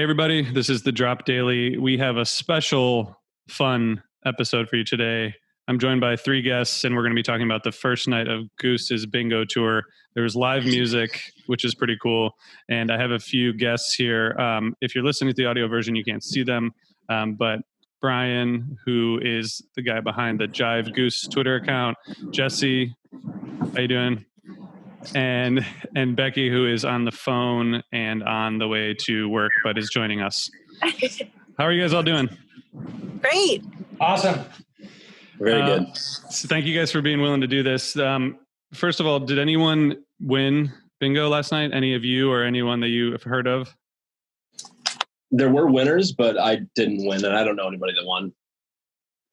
everybody, this is the Drop Daily. We have a special, fun episode for you today. I'm joined by three guests, and we're going to be talking about the first night of Goose's bingo tour. There was live music, which is pretty cool, and I have a few guests here. If you're listening to the audio version, you can't see them, but Brian, who is the guy behind the Jive Goose Twitter account, Jesse, how you doing? And Becky, who is on the phone and on the way to work, but is joining us. How are you guys all doing? Great. Awesome. Very good. So thank you guys for being willing to do this. First of all, did anyone win bingo last night? Any of you or anyone that you have heard of? There were winners, but I didn't win, and I don't know anybody that won.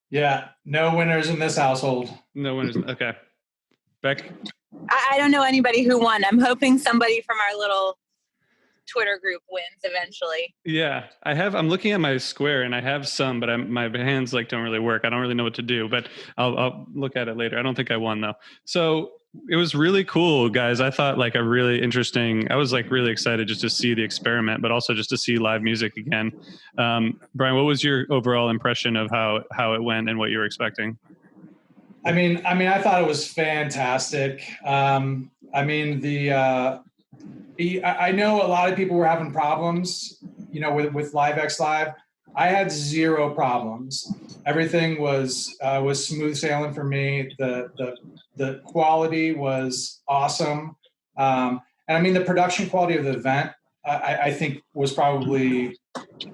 Yeah, no winners in this household. No winners. Okay. Beck? I don't know anybody who won. I'm hoping somebody from our little Twitter group wins eventually. Yeah, I'm looking at my square and I have some, but my hands don't really work. I don't really know what to do, but I'll look at it later. I don't think I won though. So it was really cool, guys. I thought a really interesting, I was really excited just to see the experiment, but also just to see live music again. Brian, what was your overall impression of how it went and what you were expecting? I mean, I thought it was fantastic. I know a lot of people were having problems, with Live X Live. I had zero problems. Everything was smooth sailing for me. The quality was awesome. And the production quality of the event, I think was probably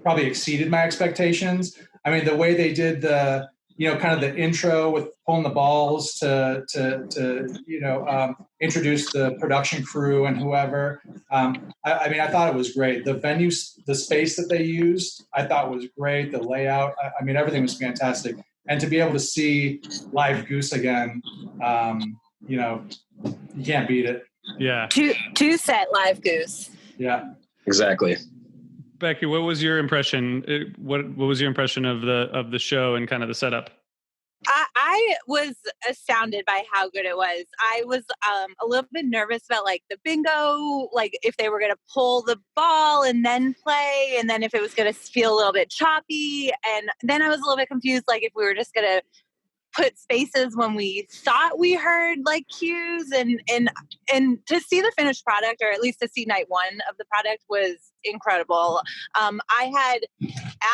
exceeded my expectations. The way they did the, kind of the intro with pulling the balls to introduce the production crew and whoever. I thought it was great. The venue, the space that they used, I thought was great. The layout, everything was fantastic. And to be able to see live Goose again, you can't beat it. Yeah. Two set live Goose. Yeah. Exactly. Becky, what was your impression? What was your impression of the show and kind of the setup? I was astounded by how good it was. I was a little bit nervous about the bingo, if they were going to pull the ball and then play, and then if it was going to feel a little bit choppy. And then I was a little bit confused, if we were just going to put spaces when we thought we heard cues, and to see the finished product, or at least to see night one of the product, was incredible. I had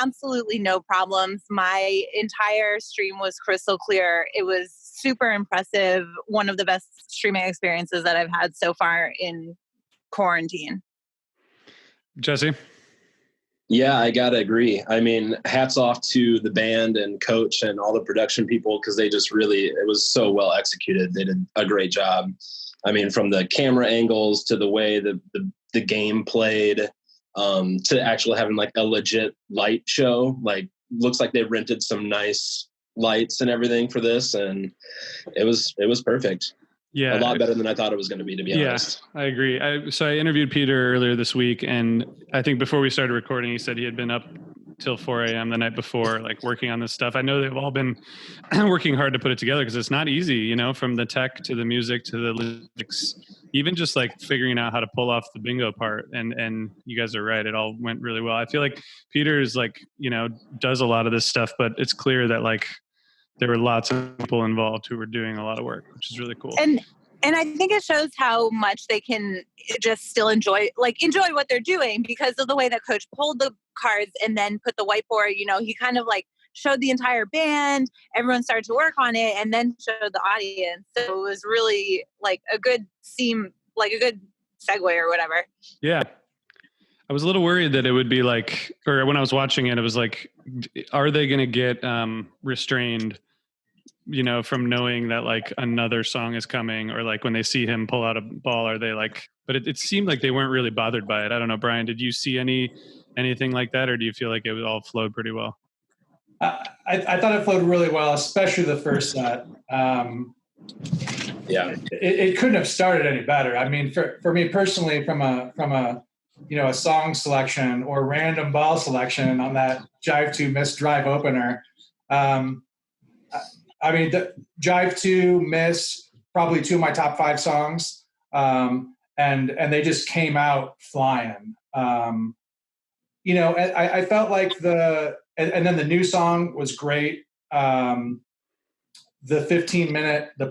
absolutely no problems. My entire stream was crystal clear. It was super impressive. One of the best streaming experiences that I've had so far in quarantine. Jesse? Yeah, I got to agree. Hats off to the band and coach and all the production people, because they just it was so well executed. They did a great job. From the camera angles to the way the game played, to actually having a legit light show. Looks like they rented some nice lights and everything for this, and it was perfect. Yeah, a lot better than I thought it was going to be honest. Yeah, I agree. So I interviewed Peter earlier this week, and I think before we started recording, he said he had been up till 4 a.m. the night before, working on this stuff. I know they've all been working hard to put it together, because it's not easy, from the tech to the music to the lyrics, even just figuring out how to pull off the bingo part. And you guys are right. It all went really well. I feel like Peter is does a lot of this stuff, but it's clear that there were lots of people involved who were doing a lot of work, which is really cool. And I think it shows how much they can just still enjoy what they're doing, because of the way that Coach pulled the cards and then put the whiteboard. He kind of showed the entire band. Everyone started to work on it, and then showed the audience. So it was really a good seam, a good segue or whatever. Yeah. I was a little worried that it would be or when I was watching it, it was are they going to get restrained, from knowing that another song is coming, or when they see him pull out a ball, are they but it seemed like they weren't really bothered by it. I don't know, Brian, did you see anything like that, or do you feel like it all flowed pretty well? I thought it flowed really well, especially the first set. Yeah, it couldn't have started any better. For me personally, from a a song selection or random ball selection on that Jive 2 Miss Drive opener. The Jive 2 Miss, probably two of my top 5 songs. And they just came out flying. I felt like and then the new song was great. The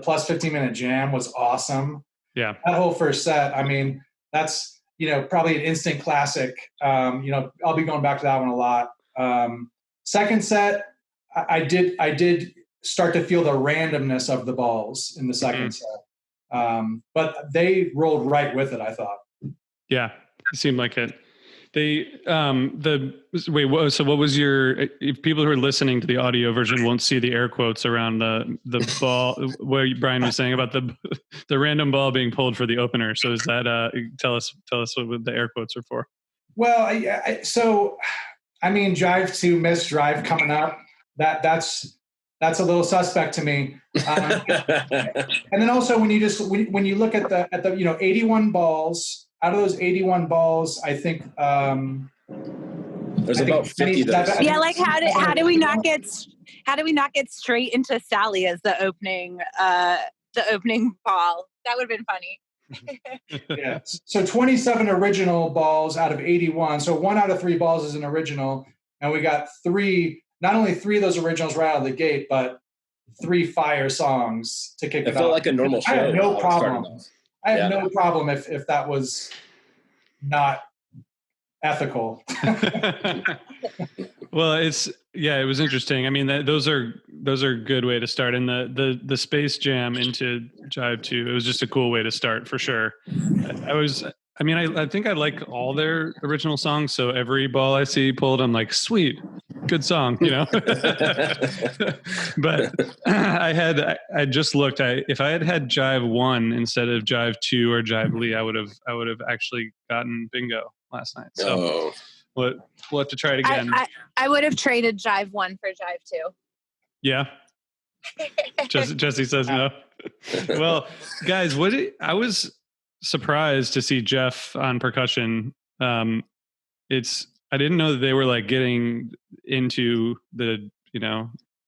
plus 15-minute jam was awesome. Yeah. That whole first set, I mean, that's, probably an instant classic. I'll be going back to that one a lot. Second set, I did start to feel the randomness of the balls in the second set. But they rolled right with it, I thought. Yeah, it seemed like it. So what was if people who are listening to the audio version won't see the air quotes around the ball, where Brian was saying about the random ball being pulled for the opener. So is that, tell us what the air quotes are for? Well, Jive 2 Miss Drive coming up, that's a little suspect to me. And then also when you look at the 81 balls, out of those 81 balls, I think there's about 50 of those. Yeah, like how do we not get straight into Sally as the opening ball? That would have been funny. Yeah. So 27 original balls out of 81. So 1 out of 3 balls is an original, and we got not only 3 of those originals right out of the gate, but 3 fire songs to kick it off. It felt like a normal show. I have no problem. No problem if that was not ethical. Well, it was interesting. I mean, those are a good way to start. And the Space Jam into Jive 2, it was just a cool way to start for sure. I think I like all their original songs. So every ball I see pulled, I'm like, sweet, good song, But I just looked. If I had Jive 1 instead of Jive 2 or Jive Lee, I would have actually gotten bingo last night. So we'll have to try it again. I would have traded Jive 1 for Jive 2. Yeah. Jesse says no. Well, guys, I was surprised to see Jeff on percussion. I didn't know that they were like getting into the,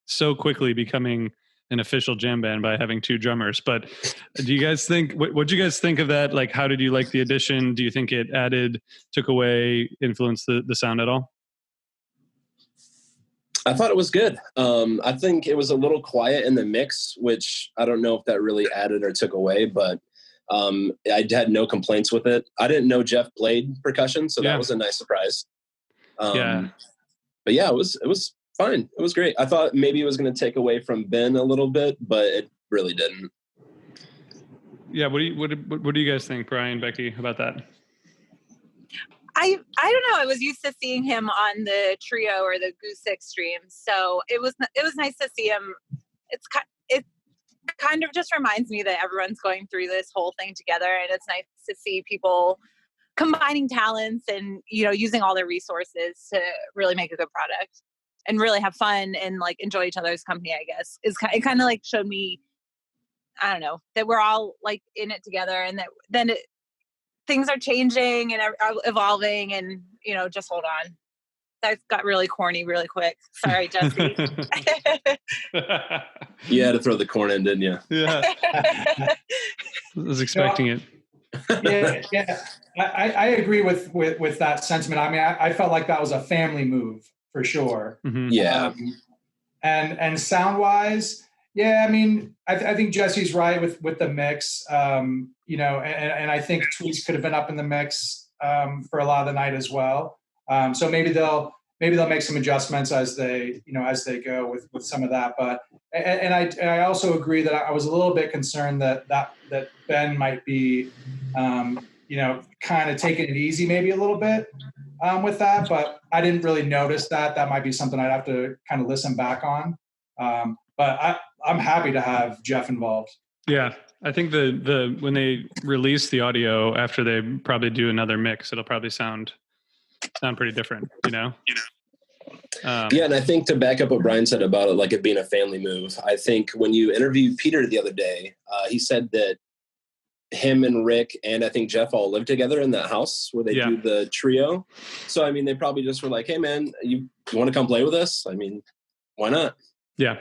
so quickly becoming an official jam band by having 2 drummers. But do you guys think, what'd you guys think of that? Like, how did you like the addition? Do you think it took away, influenced the sound at all? I thought it was good. I think it was a little quiet in the mix, which I don't know if that really added or took away, but I had no complaints with it. I didn't know Jeff played percussion, so that was a nice surprise. But yeah, it was fine. It was great. I thought maybe it was going to take away from Ben a little bit, but it really didn't. Yeah. What do you guys think, Brian, Becky, about that? I don't know. I was used to seeing him on the Trio or the Goose 6 streams, so it was nice to see him. It kind of just reminds me that everyone's going through this whole thing together, and it's nice to see people combining talents and using all their resources to really make a good product and really have fun and like enjoy each other's company. I guess it kind of like showed me, I don't know, that we're all like in it together, and that then things are changing and are evolving, and just hold on. That got really corny really quick. Sorry, Jesse. You had to throw the corn in, didn't you? Yeah. I was expecting it. Yeah. I agree with that sentiment. I mean, I felt like that was a family move for sure. Mm-hmm. Yeah. And sound wise, yeah, I mean, I think Jesse's right with the mix. And I think Tweets could have been up in the mix for a lot of the night as well. So maybe they'll make some adjustments as they go with some of that. But and I also agree that I was a little bit concerned that Ben might be kind of taking it easy maybe a little bit with that. But I didn't really notice that. That might be something I'd have to kind of listen back on. But I'm happy to have Jeff involved. Yeah. I think the when they release the audio after they probably do another mix, it'll probably sound pretty different, Yeah, and I think to back up what Brian said about it, like it being a family move, I think when you interviewed Peter the other day, he said that him and Rick and I think Jeff all live together in that house where they do the Trio. So, I mean, they probably just were like, hey, man, you want to come play with us? I mean, why not? Yeah.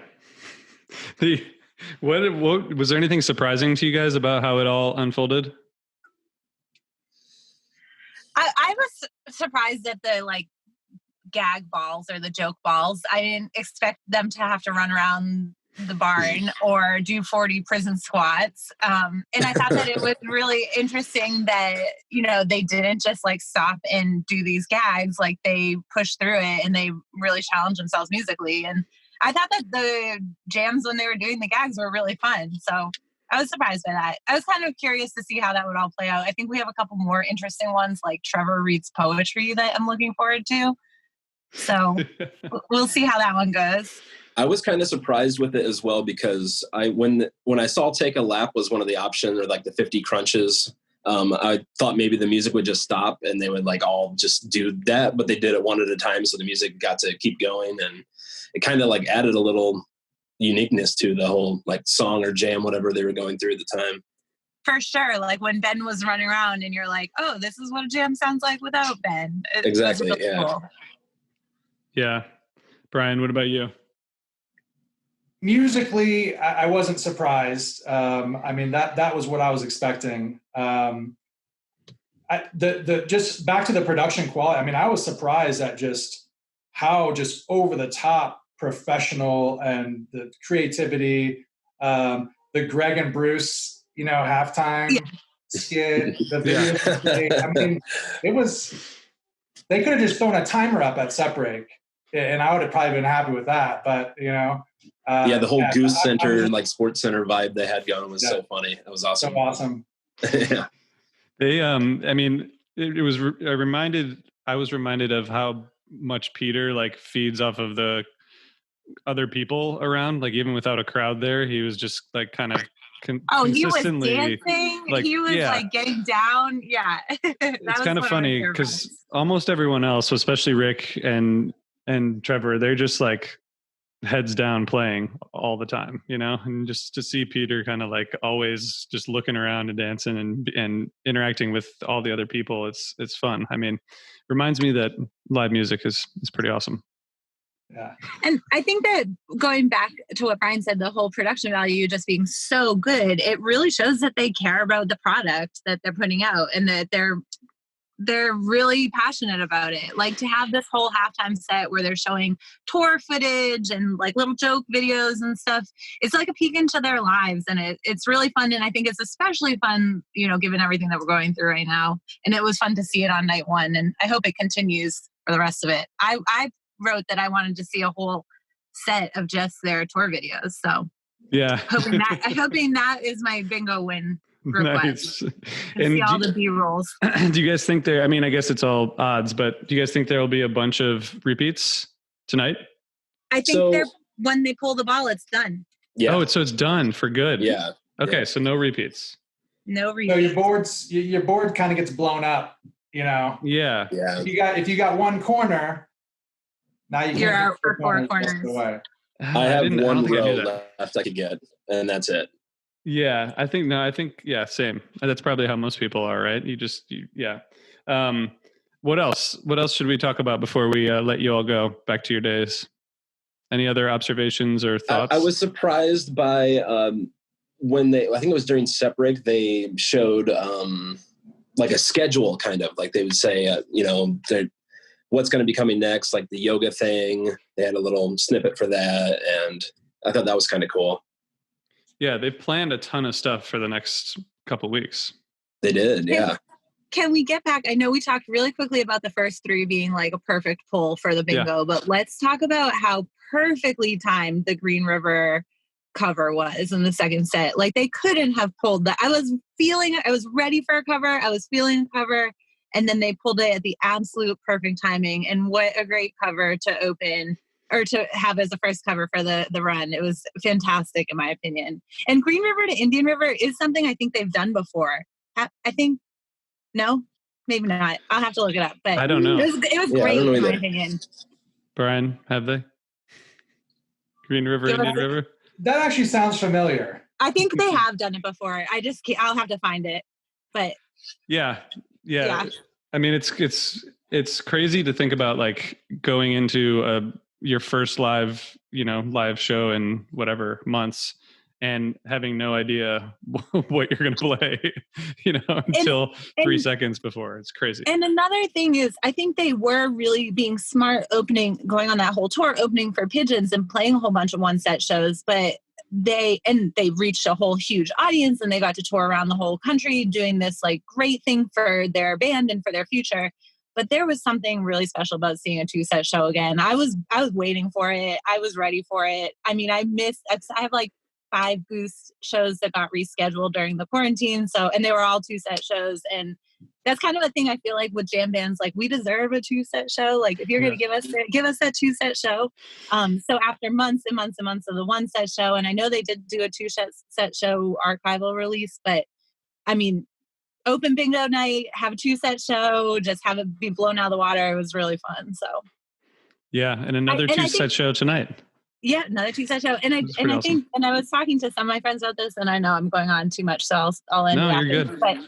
What was there anything surprising to you guys about how it all unfolded? I was surprised at the gag balls or the joke balls. I didn't expect them to have to run around the barn or do 40 prison squats. And I thought that it was really interesting that, you know, they didn't just like stop and do these gags, like they pushed through it and they really challenged themselves musically. And I thought that the jams when they were doing the gags were really fun. So I was surprised by that. I was kind of curious to see how that would all play out. I think we have a couple more interesting ones, like Trevor reads poetry, that I'm looking forward to. So we'll see how that one goes. I was kind of surprised with it as well, because when I saw Take a Lap was one of the options, or like the 50 crunches, I thought maybe the music would just stop and they would like all just do that, but they did it one at a time. So the music got to keep going, and it kind of like added a little uniqueness to the whole like song or jam, whatever they were going through at the time. For sure. Like when Ben was running around and you're like, oh, this is what a jam sounds like without Ben. Exactly. Yeah. Cool. Yeah. Brian, what about you? Musically, I wasn't surprised. I mean, that was what I was expecting. Just back to the production quality. I mean, I was surprised at just how just over the top professional and the creativity, the Greg and Bruce, you know, halftime skit, the video. I mean, they could have just thrown a timer up at set break, and I would have probably been happy with that. But you know, the whole Goose Center, like Sports Center vibe they had going was so funny. It was awesome. So awesome. Yeah. They, I mean, it was, I was reminded of how much Peter like feeds off of the other people around, like even without a crowd there, he was just like kind of he was dancing, like, he was like getting down. Yeah. It's kind of funny because almost everyone else, especially Rick and Trevor, they're just like heads down playing all the time, you know, and just to see Peter kind of like always just looking around and dancing and interacting with all the other people, it's fun. I mean, reminds me that live music is pretty awesome. Yeah. And I think that going back to what Brian said, the whole production value just being so good, it really shows that they care about the product that they're putting out and that they're really passionate about it. Like to have this whole halftime set where they're showing tour footage and like little joke videos and stuff. It's like a peek into their lives, and it's really fun. And I think it's especially fun, you know, given everything that we're going through right now. And it was fun to see it on night one, and I hope it continues for the rest of it. I wrote that I wanted to see a whole set of just their tour videos. So yeah, hoping that is my bingo win request. Nice. And see all the B-rolls. Do you guys think I mean, I guess it's all odds, but do you guys think there will be a bunch of repeats tonight? I think when they pull the ball, it's done. Yeah. Oh, so it's done for good. Yeah. Okay. Yeah. So no repeats. No repeats. So your board kind of gets blown up, you know? Yeah. Yeah. If you got one corner, now you're out for four corners. Away. I have one row left I could get, and that's it. Yeah, I think same. That's probably how most people are, right? Yeah. What else? What else should we talk about before we let you all go back to your days? Any other observations or thoughts? I was surprised by when I think it was during set break, they showed like a schedule, kind of like they would say, you know, what's going to be coming next, like the yoga thing. They had a little snippet for that, and I thought that was kind of cool. Yeah, they've planned a ton of stuff for the next couple weeks. They did, yeah. Can we get back? I know we talked really quickly about the first three being like a perfect pull for the bingo, but let's talk about how perfectly timed the Green River cover was in the second set. Like they couldn't have pulled that. I was ready for a cover. I was feeling a cover. And then they pulled it at the absolute perfect timing. And what a great cover to open or to have as the first cover for the run. It was fantastic in my opinion. And Green River to Indian River is something I think they've done before. I think, no, maybe not. I'll have to look it up. But I don't know. It was great in my opinion. Brian, have they? Green River, Indian River? That actually sounds familiar. I think they have done it before. I'll have to find it. But yeah. I mean, it's crazy to think about like going into your first live show in whatever months and having no idea what you're going to play, until 3 seconds before. It's crazy. And another thing is, I think they were really being smart going on that whole tour, opening for Pigeons and playing a whole bunch of one-set shows, but they reached a whole huge audience, and they got to tour around the whole country doing this like great thing for their band and for their future. But there was something really special about seeing a 2-set show again. I was waiting for it. I was ready for it. I mean, I have like 5 Goose shows that got rescheduled during the quarantine. And they were all 2-set shows. And that's kind of a thing I feel like with jam bands, like we deserve a 2-set show. Like if you're going to give us that 2-set show. So after months and months and months of the 1-set show, and I know they did do a 2-set show archival release, but I mean, open bingo night, have a 2-set show, just have it be blown out of the water. It was really fun. So yeah, and another 2-set show tonight. Yeah, another 2-set show. And I think I was talking to some of my friends about this, and I know I'm going on too much, so I'll end. No, you're good. But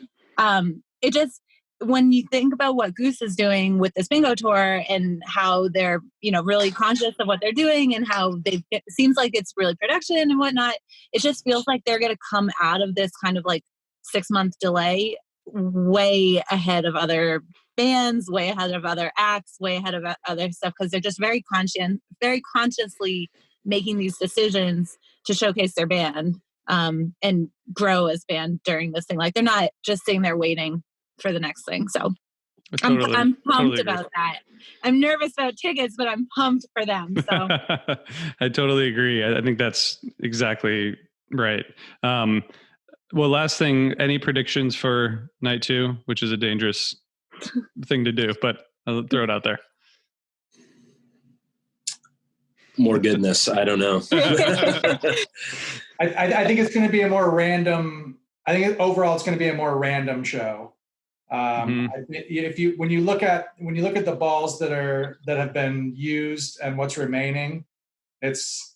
it just, when you think about what Goose is doing with this bingo tour and how they're really conscious of what they're doing and how it seems like it's really production and whatnot, it just feels like they're going to come out of this kind of like 6-month delay way ahead of other bands, way ahead of other acts, way ahead of other stuff, because they're just very consciously making these decisions to showcase their band and grow as band during this thing. Like they're not just sitting there waiting for the next thing. So I'm pumped about that. I'm nervous about tickets, but I'm pumped for them. So I totally agree. I think that's exactly right. Well, last thing, any predictions for night 2, which is a dangerous thing to do, but I'll throw it out there. More goodness. I don't know. I think it's going to be a more random. I think overall it's going to be a more random show. When you look at the balls that have been used and what's remaining, it's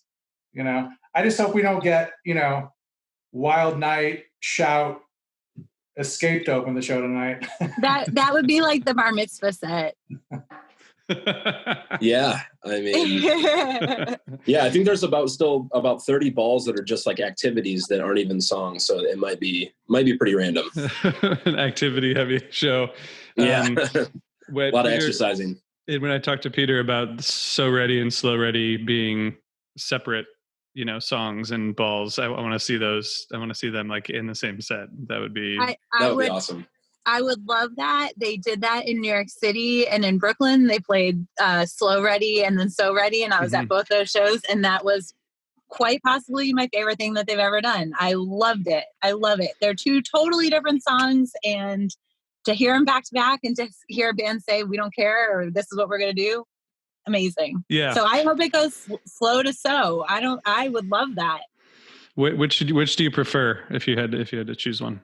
I just hope we don't get Wild Night, Shout, Escape to open the show tonight. that would be like the bar mitzvah set. Yeah, I mean, I think there's still about 30 balls that are just like activities that aren't even songs, so it might be pretty random. An activity heavy show. Yeah, a lot of exercising. When I talked to Peter about So Ready and Slow Ready being separate, songs and balls, I want to see those. I want to see them like in the same set. That would be that would be awesome. I would love that. They did that in New York City and in Brooklyn. They played Slow Ready and then So Ready, and I was at both those shows, and that was quite possibly my favorite thing that they've ever done. I loved it. I love it. They're 2 totally different songs, and to hear them back to back and to hear a band say, we don't care, or this is what we're going to do. Amazing. Yeah. So I hope it goes slow to so. I would love that. Which do you prefer if you had to choose one?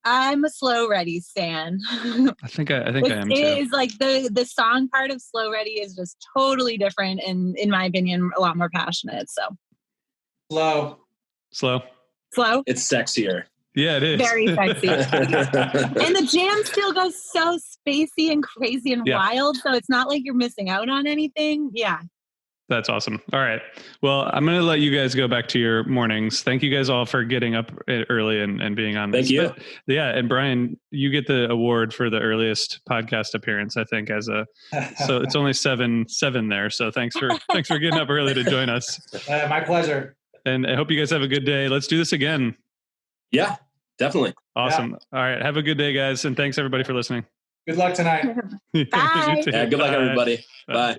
I'm a Slow Ready stan. I think I am too. It is like the song part of Slow Ready is just totally different and, in my opinion, a lot more passionate. So slow. It's sexier. Yeah, it is. Very sexy. And the jam still goes so spacey and crazy and wild. So it's not like you're missing out on anything. Yeah. That's awesome. All right. Well, I'm going to let you guys go back to your mornings. Thank you guys all for getting up early and being on this. Thank you. But, yeah. And Brian, you get the award for the earliest podcast appearance, I think, so it's only 7 there. So thanks for getting up early to join us. My pleasure. And I hope you guys have a good day. Let's do this again. Yeah, definitely. Awesome. Yeah. All right. Have a good day, guys. And thanks everybody for listening. Good luck tonight. Bye. Yeah, good luck, everybody. Bye.